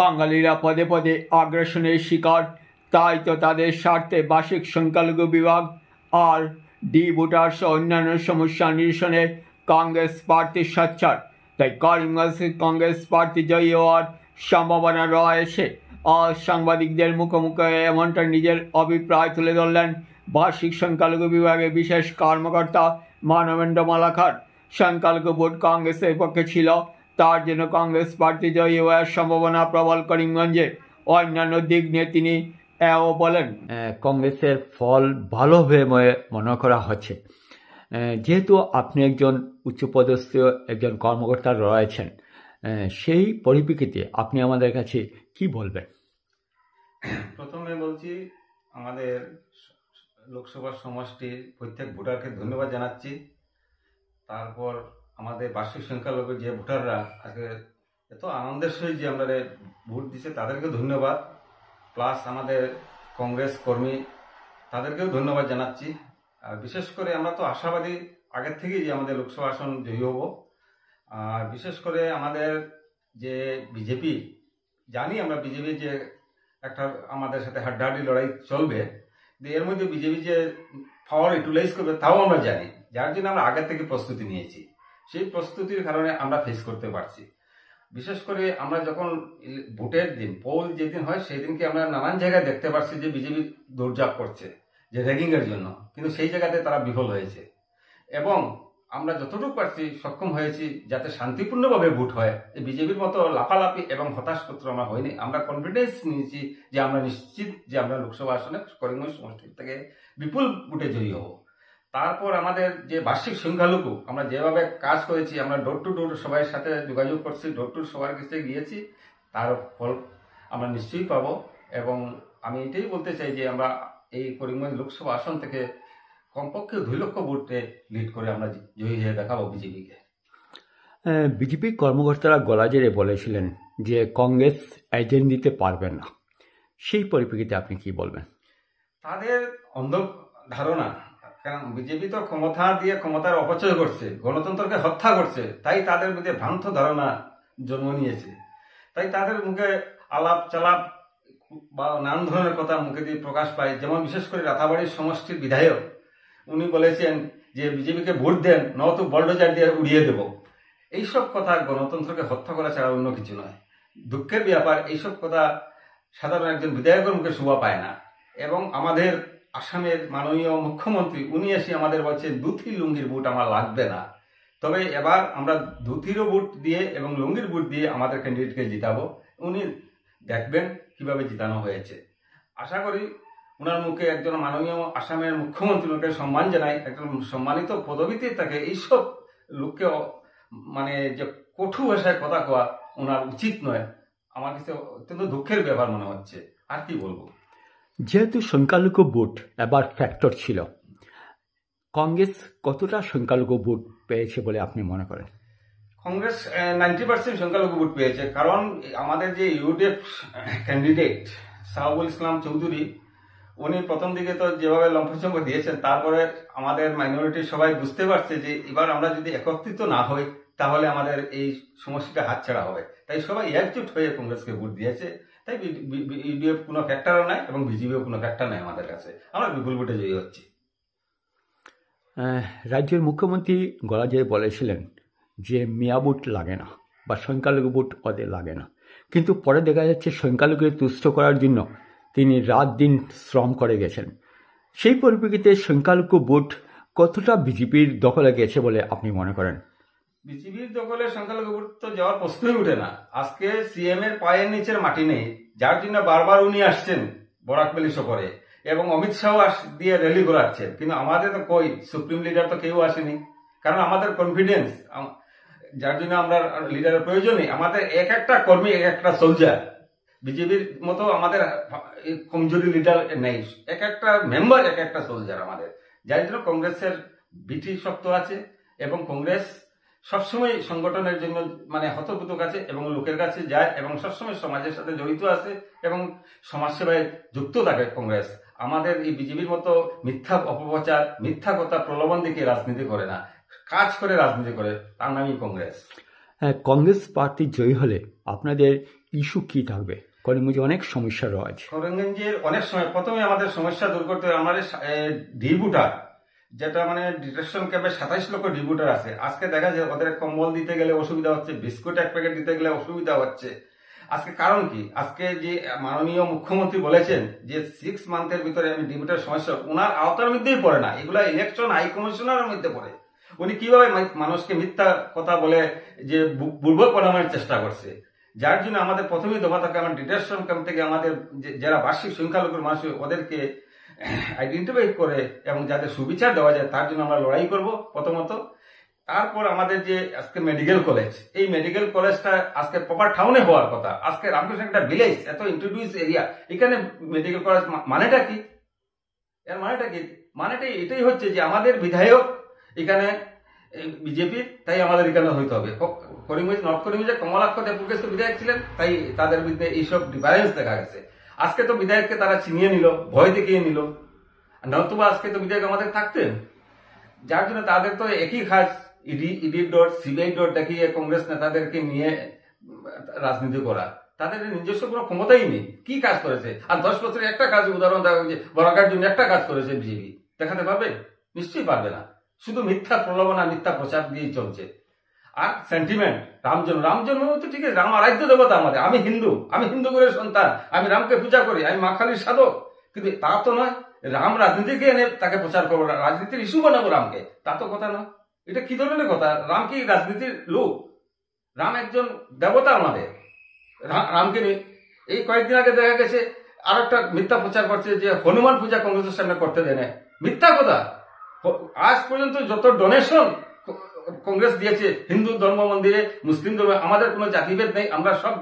বাঙালিরা পদে পদে আগ্রাসনের শিকার, তাই তো তাদের স্বার্থে বার্ষিক সংখ্যালঘু বিভাগ আর ডি ভোটার সহ অন্যান্য সমস্যা নিরসনে কংগ্রেস প্রার্থী সোচ্চার। তাই করিমগঞ্জে কংগ্রেস প্রার্থী জয়ী হওয়ার সম্ভাবনা রয়েছে। আজ সাংবাদিকদের মুখোমুখি এমনটা নিজের অভিপ্রায় তুলে ধরলেন বার্ষিক সংখ্যালঘু বিভাগের বিশেষ কর্মকর্তা মানবেন্দ্র মালাকার। সংখ্যালঘু ভোট কংগ্রেসের পক্ষে ছিল, তার জন্য কংগ্রেস প্রার্থী জয়ী হওয়ার সম্ভাবনা প্রবল করিমগঞ্জে। অন্যান্য দিক নিয়ে তিনি এও বলেন, কংগ্রেসের ফল ভালো হবে মনে করা হচ্ছে। যেহেতু আপনি একজন উচ্চপদস্থ একজন কর্মকর্তা রয়েছেন, সেই পরিপ্রেক্ষিতে আপনি আমাদের কাছে কি বলবেন? প্রথমে বলছি, আমাদের লোকসভা সমষ্টির প্রত্যেক ভোটারকে ধন্যবাদ জানাচ্ছি। তারপর আমাদের বার্ষিক সংখ্যালঘু যে ভোটাররা আজকে এত আনন্দের সহিত যে আমরা ভোট দিচ্ছে তাদেরকে ধন্যবাদ, প্লাস আমাদের কংগ্রেস কর্মী তাদেরকেও ধন্যবাদ জানাচ্ছি। আর বিশেষ করে আমরা তো আশাবাদী আগের থেকেই যে আমাদের লোকসভা আসন জয়ী হব। আর বিশেষ করে আমাদের যে বিজেপি, জানি আমরা বিজেপি যে একটা আমাদের সাথে হাড্ডাহাড্ডি লড়াই চলবে, এর মধ্যে বিজেপি যে পাওয়ার ইউটিলাইজ করবে তাও আমরা জানি, যার জন্য আমরা আগের থেকে প্রস্তুতি নিয়েছি। সেই প্রস্তুতির কারণে আমরা ফেস করতে পারছি। বিশেষ করে আমরা যখন ভোটের দিন পোল যেদিন হয় সেই দিনকে আমরা নানান জায়গায় দেখতে পাচ্ছি যে বিজেপি দৌড়ঝাঁপ করছে যে র্যাগিং এর জন্য, কিন্তু সেই জায়গাতে তারা বিফল হয়েছে। এবং আমরা যতটুকু পারছি সক্ষম হয়েছি যাতে শান্তিপূর্ণভাবে ভোট হয়। এই বিজেপির মতো লাফালাফি এবং হতাশপত্র আমরা হয়নি। আমরা কনফিডেন্স নিয়েছি যে আমরা নিশ্চিত যে আমরা লোকসভা আসনে করিমগঞ্জ সমষ্টি থেকে বিপুল ভোটে জয়ী হব। তারপর আমাদের যে বার্ষিক সংখ্যালঘু আমরা যেভাবে কাজ করেছি, আমরা ডোর টু ডোর সবার সাথে যোগাযোগ করছি, ডোর টু সবার কাছে গিয়েছি, তার ফল আমরা নিশ্চয়ই পাবো। এবং আমি এটাই বলতে চাই যে আমরা এই করিমগঞ্জ লোকসভা আসন থেকে কমপক্ষে 2 লক্ষ ভোটে লিড করে আমরা জয়ী হয়ে দেখাবো বিজেপিকে। বিজেপি কর্মকর্তারা গলা জেড়ে বলেছিলেন যে কংগ্রেস এজেন্ট দিতে পারবে না, সেই পরিপ্রেক্ষিতে আপনি কি বলবেন? তাদের অন্ধ ধারণা, কারণ বিজেপি তো ক্ষমতা দিয়ে ক্ষমতার অপচয় করছে, গণতন্ত্রকে হত্যা করছে, তাই তাদের মধ্যে ভ্রান্ত ধারণা জন্ম নিয়েছে। তাই তাদের মুখে আলাপ চালাপ বা নানান ধরনের কথা মুখে দিয়ে প্রকাশ পায়। যেমন বিশেষ করে রাতাবাড়ির সমষ্টির বিধায়ক, উনি বলেছেন যে বিজেপিকে ভোট দেন, নয়তো বল্ডোজার দিয়ে উড়িয়ে দেব। এইসব কথা গণতন্ত্রকে হত্যা করা ছাড়া অন্য কিছু নয়। দুঃখের ব্যাপার, এইসব কথা সাধারণ একজন বিধায়কের মুখে শোভা পায় না। এবং আমাদের আসামের মাননীয় মুখ্যমন্ত্রী, উনি এসে আমাদের বলছেন ধুতি লুঙ্গির ভোট আমার লাগবে না। তবে এবার আমরা ধুতিরও ভোট দিয়ে এবং লুঙ্গির ভোট দিয়ে আমাদের ক্যান্ডিডেটকে জিতাবো। উনি দেখবেন কিভাবে জিতানো হয়েছে। আশা করি ওনার মুখে একজন মাননীয় আসামের মুখ্যমন্ত্রীকে সম্মান জানাই, একজন সম্মানিত পদবীতে তাকে এইসব লোককে মানে যে কঠোর ভাষায় কথা কোয়া ওনার উচিত নয়। আমার কাছে অত্যন্ত দুঃখের ব্যাপার মনে হচ্ছে। আর কি বলবো? যেহেতু সংখ্যালঘু ভোট এবার ফ্যাক্টর ছিল, কংগ্রেস কতটা সংখ্যালঘু ভোট পেয়েছে বলে আপনি মনে করেন? কংগ্রেস 90% সংখ্যালঘু ভোট পেয়েছে। কারণ আমাদের যে ইউডিএফ ক্যান্ডিডেট সাহাবুল ইসলাম চৌধুরী, উনি প্রথম দিকে তো যেভাবে লম্ফচম্প দিয়েছেন, তারপরে আমাদের মাইনরিটি সবাই বুঝতে পারছে যে এবার আমরা যদি একত্রিত না হই তাহলে আমাদের এই সমস্যাটা হাতছাড়া হবে। তাই সবাই একজুট হয়ে কংগ্রেসকে ভোট দিয়েছে। তাই ইউডিএফ কোনো ফ্যাক্টরও নাই এবং বিজেপিও কোনো ফ্যাক্টর নাই আমাদের কাছে। আমরা বিপুল ভোটে জয়ী হচ্ছি। রাজ্যের মুখ্যমন্ত্রী গলা জেড়ে বলেছিলেন যে মিয়া ভোট লাগে না বা সংখ্যালঘু ভোট ওদের লাগে না, কিন্তু পরে দেখা যাচ্ছে সংখ্যালঘুকে তুষ্ট করার জন্য তিনি রাত দিন শ্রম করে গেছেন। সেই পরিপ্রেক্ষিতে সংখ্যালঘু ভোট কতটা বিজেপির দখলে গেছে বলে আপনি মনে করেন? বিজেপির দখলে সংখ্যালঘু ভোট তো যাওয়ার প্রশ্নই উঠে না। আজকে সিএম এর পায়ের নিচের মাটি নেই, যার জন্য বারবার উনি আসছেন বরাকবেলি সফরে এবং অমিত শাহ দিয়ে র্যালি করাচ্ছেন। কিন্তু আমাদের তো কই সুপ্রিম লিডার তো কেউ আসেনি। কারণ আমাদের কনফিডেন্স, যার জন্য আমরা লিডারের প্রয়োজন নেই। আমাদের এক একটা কর্মী এক একটা সোলজার। বিজেপির মতো আমাদের কমজোরি লিডার নেই, এক একটা মেম্বার এক একটা সোলজার আমাদের। যার জন্য কংগ্রেসের ভিটি শক্ত আছে এবং কংগ্রেস সবসময় সংগঠনের জন্য মানে হতভূত কাছে এবং লোকের কাছে যায় এবং সবসময় সমাজের সাথে জড়িত আছে এবং সমাজসেবায় যুক্ত থাকে কংগ্রেস। আমাদের এই বিজেপির মতো মিথ্যা অপপ্রচার, মিথ্যা কথা, প্রলোভন দিকে রাজনীতি করে না, কাজ করে রাজনীতি করে, তার নামই কংগ্রেস। কংগ্রেস প্রার্থী জয়ী হলে আপনাদের ইস্যু কি থাকবে? করিমগঞ্জে অনেক সমস্যা রয়েছে। করিমগঞ্জের অনেক সময় প্রথমে আমাদের সমস্যা দূর করতে হবে। আমাদের ডিভোটার যেটা মানে ডিটেকশন ক্যাম্পে 27 লক্ষ ডিভোটার আছে। আজকে দেখা যায় ওদের কম্বল দিতে গেলে অসুবিধা হচ্ছে, বিস্কুট এক প্যাকেট দিতে গেলে অসুবিধা হচ্ছে। আজকে কারণ কি? আজকে যে মাননীয় মুখ্যমন্ত্রী বলেছেন যে 6 মান্থের ভিতরে আমি ডিভোটার সমস্যা, ওনার আওতার মধ্যেই পড়ে না, এগুলা ইলেকশন হাই কমিশনারের মধ্যে পড়ে। উনি কিভাবে মানুষকে মিথ্যা কথা বলে যে বুর্বক বানানোর চেষ্টা করছে, যার জন্য আমাদের প্রথমেই দফা থাকে আমার ডিটেকশন ক্যাম্প থেকে আমাদের যারা বার্ষিক সংখ্যালঘুর মানুষ ওদেরকে আইডেন্টিফাই করে এবং যাদের সুবিচার দেওয়া যায় তার জন্য আমরা লড়াই করব প্রথমত। তারপর আমাদের যে আজকে মেডিকেল কলেজ, এই মেডিকেল কলেজটা আজকে প্রপার টাউনে হওয়ার কথা। আজকে রামকৃষ্ণ একটা ভিলেজ, এত ইন্ট্রোডিউস এরিয়া, এখানে মেডিকেল কলেজ মানেটা কি? এর মানেটা কি? মানেটা এটাই হচ্ছে যে আমাদের বিধায়ক এখানে বিজেপির, তাই আমাদের এখানে হইতে হবে। করিমগঞ্জ নর্থ করিমগঞ্জে কমলাক্ষ দেবপুরকেশ বিধায়ক ছিলেন, তাই তাদের বিরুদ্ধে এইসব ডিফারেন্স দেখা গেছে। আজকে তো বিধায়ককে তারা চিনিয়ে নিল, ভয় দেখিয়ে নিল, নতুবা আজকে তো বিধায়ক আমাদের থাকতেন। যার জন্য তাদের তো একই কাজ, ইডি ডট সিবিআই ডট দেখিয়ে কংগ্রেস নেতাদেরকে নিয়ে রাজনীতি করা। তাদের নিজস্ব কোনো ক্ষমতাই নেই। কি কাজ করেছে? আর 10 বছরে একটা কাজ উদাহরণ দেখা যে বরাকার জন্য একটা কাজ করেছে বিজেপি, দেখাতে পারবে? নিশ্চয়ই পারবে না। শুধু মিথ্যা প্রলোভনা, মিথ্যা প্রচার দিয়েই চলছে। আর সেন্টিমেন্ট, রামজন্ম তো ঠিক আছে, রাম আরাধ্য দেবতা আমাদের। আমি হিন্দু ঘরের সন্তান, আমি রামকে পূজা করি, আমি মা কালীর সাধক। কিন্তু তা তো নয় রাম রাজনীতিকে এনে তাকে প্রচার করবো, রাজনীতির ইস্যু বানাবো রামকে, তা তো কথা নয়। এটা কি ধরনের কথা? রাম কি রাজনীতির লোক? রাম একজন দেবতা আমাদের। রামকে নিয়ে এই কয়েকদিন আগে দেখা গেছে আর একটা মিথ্যা প্রচার করছে যে হনুমান পূজা কংগ্রেসের সামনে করতে দেয় না। মিথ্যা কথা। আজ পর্যন্ত যত ডোনেশন কংগ্রেস দিয়েছে হিন্দু ধর্ম মন্দিরে, মুসলিম ধর্মে, আমাদের কোনো জাতিভেদ নেই। আমরা সব